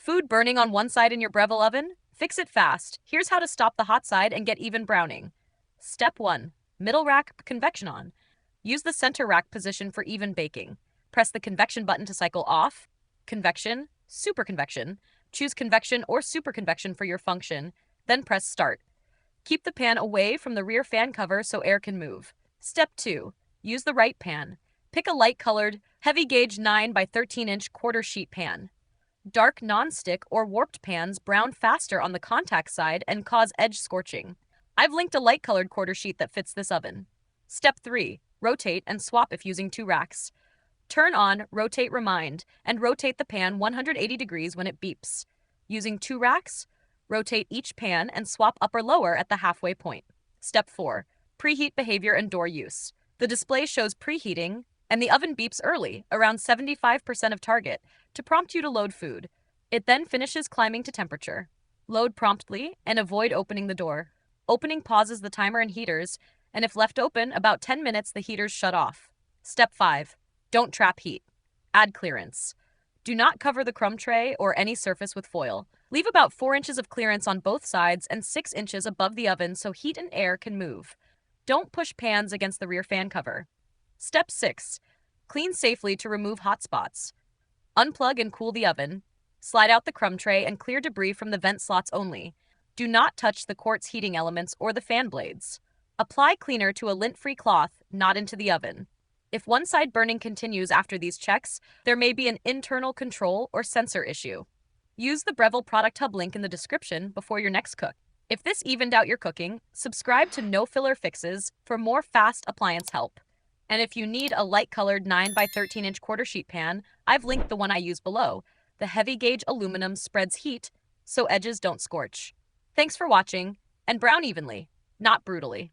Food burning on one side in your Breville oven? Fix it fast. Here's how to stop the hot side and get even browning. Step 1. Middle rack convection on. Use the center rack position for even baking. Press the convection button to cycle off, convection, super convection. Choose convection or super convection for your function, then press start. Keep the pan away from the rear fan cover so air can move. Step 2. Use the right pan. Pick a light-colored, heavy-gauge 9 by 13-inch quarter sheet pan. Dark non-stick or warped pans brown faster on the contact side and cause edge scorching. I've linked a light-colored quarter sheet that fits this oven. Step 3. Rotate and swap if using 2 racks. Turn on Rotate Remind and rotate the pan 180 degrees when it beeps. Using 2 racks, rotate each pan and swap upper-lower at the halfway point. Step 4. Preheat behavior and door use. The display shows preheating, and the oven beeps early, around 75% of target, to prompt you to load food. It then finishes climbing to temperature. Load promptly and avoid opening the door. Opening pauses the timer and heaters, and if left open about 10 minutes, the heaters shut off. Step 5. Don't trap heat. Add clearance. Do not cover the crumb tray or any surface with foil. Leave about 4 inches of clearance on both sides and 6 inches above the oven so heat and air can move. Don't push pans against the rear fan cover. Step 6. Clean safely to remove hot spots. Unplug and cool the oven. Slide out the crumb tray and clear debris from the vent slots only. Do not touch the quartz heating elements or the fan blades. Apply cleaner to a lint-free cloth, not into the oven. If one side burning continues after these checks, there may be an internal control or sensor issue. Use the Breville Product Hub link in the description before your next cook. If this evened out your cooking, subscribe to No Filler Fixes for more fast appliance help. And if you need a light-colored 9 by 13-inch quarter sheet pan, I've linked the one I use below. The heavy-gauge aluminum spreads heat, so edges don't scorch. Thanks for watching, and brown evenly, not brutally.